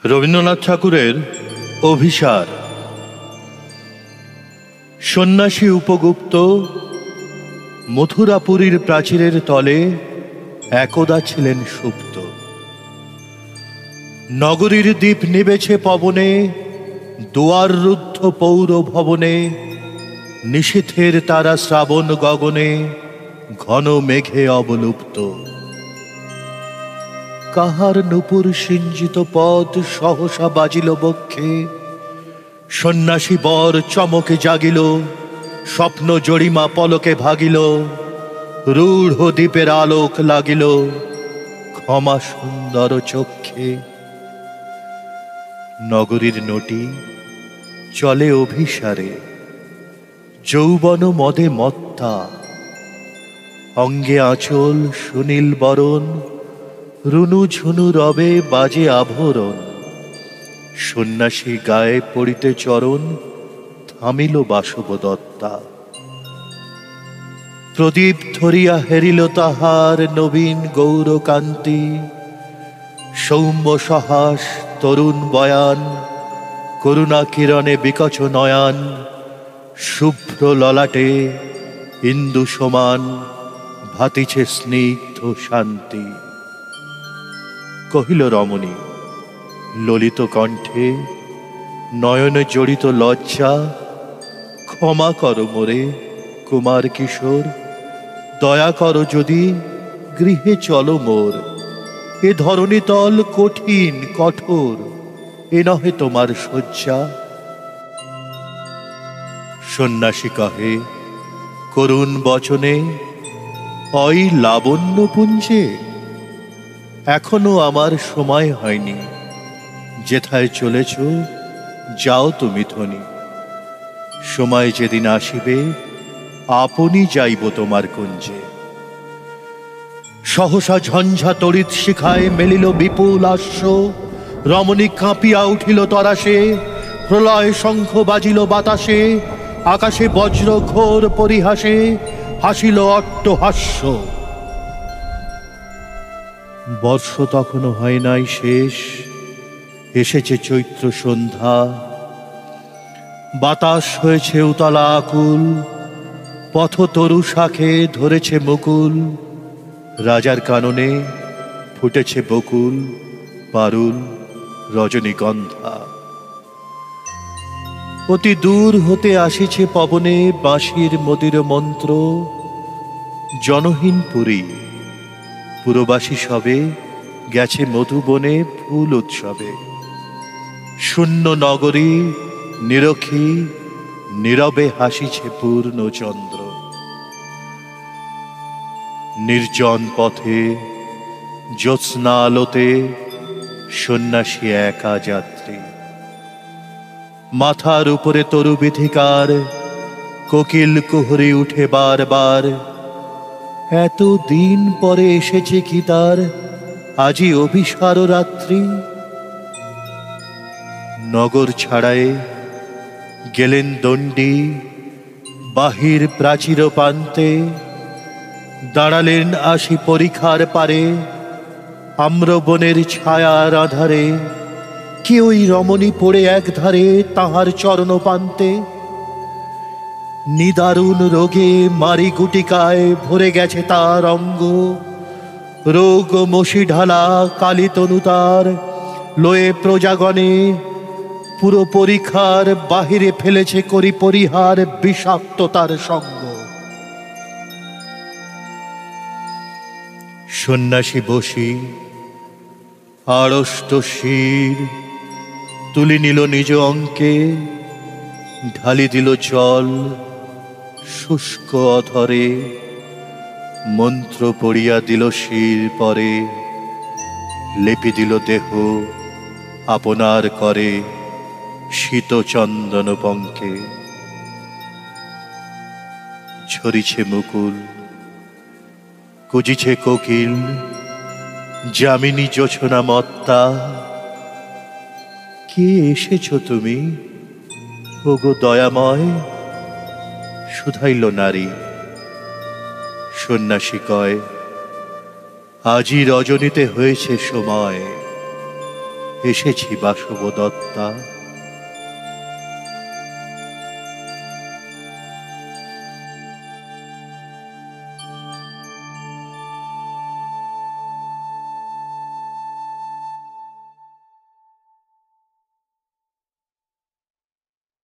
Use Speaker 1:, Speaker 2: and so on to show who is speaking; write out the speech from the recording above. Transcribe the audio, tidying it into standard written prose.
Speaker 1: রবীন্দ্রনাথ ঠাকুরের অভিসার। সন্ন্যাসী উপগুপ্ত মথুরাপুরীর প্রাচীরের তলে একদা ছিলেন সুপ্ত। নগরীর দীপ নিবেছে পবনে, দুয়ার রুদ্ধ পৌর ভবনে, নিশীথের তারা শ্রাবণ গগনে, ঘন মেঘে অবলুপ্ত। কাহার নূপুর সিঞ্জিত পদ সহসা বাজিল বক্ষে, সন্ন্যাসী বর চমকে জাগিল, স্বপ্ন জড়িমা পলকে ভাগিল, রূঢ় দ্বীপের আলোক লাগিল ক্ষমা সুন্দর চক্ষে। নগরীর নটি চলে অভিসারে, যৌবন মদে মত্তা, অঙ্গে আঁচল সুনীল বরণ, রুনু ঝুনু রবে বাজে আভরণ। সন্ন্যাসী গায়ে পড়িতে চরণ, থামিল বাসবদত্তা। প্রদীপ ধরিয়া হেরিল তাহার নবীন গৌরকান্তি, সৌম্য সহাস তরুণ বয়ান, করুণা কিরণে বিকচ নয়ান, শুভ্র ললাটে ইন্দু সমান ভাতিছে স্নিগ্ধ শান্তি। কহিল রমণী ললিত কণ্ঠে, নয়নে জড়িত লজ্জা, ক্ষমা কর মোরে কুমার কিশোর, দয়া কর যদি গৃহে চলো মোর। এ ধরণী তল কঠিন কঠোর, এ নহে তোমার শয্যা। সন্ন্যাসী কহে করুণ বচনে, অই লাবণ্য পুঞ্জে, এখনো আমার সময় হয়নি, যেথায় চলেছ যাও তুমি ধনী। সময় যেদিন আসিবে আপনি যাইব তোমার কুঞ্জে। সহসা ঝঞ্ঝা তড়িৎ শিখায় মেলিল বিপুল আশ্ব, রমণী কাঁপিয়া উঠিল তরাসে, প্রলয় শঙ্খ বাজিল বাতাসে, আকাশে বজ্র ঘোর পরিহাসে হাসিল অট্টহাস্য। বর্ষ তখনো হয় নাই শেষ, এসেছে চৈত্র সন্ধ্যা, বাতাস হয়েছে উতলা আকুল, পথ তরু শাখে ধরেছে মুকুল, রাজার কাননে ফুটেছে বকুল, পারুল রজনীগন্ধা। অতি দূর হতে আসিছে পবনে বাঁশির মদির মন্ত্র, জনহীন পুরী পুরবাসী সবে গেছে মধুবনে ফুল উৎসবে। শূন্য নগরী নিরখী নীরবে হাসিছে পূর্ণচন্দ্র। নির্জন পথে জ্যোৎস্না আলোতে সন্ন্যাসী একা যাত্রী। মাথার উপরে তরু বিথিকার, কোকিল কুহরি উঠে বারবার। এত দিন পরে এসেছে কি তার আজি অভিসার রাত্রি। নগর ছাড়ায়ে গেলেন দণ্ডী বাহির প্রাচীর প্রান্তে, দাঁড়ালেন আসি পরিখার পারে আম্রবনের ছায়ার আধারে। কে ওই রমণী পড়ে একধারে তাহার চরণ পান্তে, নিদারুণ রোগে মারি গুটিকায় ভরে গেছে তার অঙ্গ। রোগ মশি ঢালা কালী তনু তার, লয়ে প্রজাগণে পুরো পরিখার বাহিরে ফেলেছে করি পরিহার বিষাক্ত তার সঙ্গ। সন্ন্যাসী বসি আড়ষ্ট শির তুলি নিল নিজ অঙ্কে, ঢালি দিল জল শুষ্ক অধরে, মন্ত্র পড়িয়া দিল শির পরে, লেপি দিল দেহ আপনার করে শীত চন্দন পঙ্কে। ঝরিছে মুকুল কুজিছে কোকিল, যামিনী জোছনা মত্তা। কে এসেছ তুমি ওগো দয়াময়, শুধাইল নারী। সন্ন্যাসী কয় আজি রজনীতে হয়েছে সময়, এসেছি বাসব দত্তা।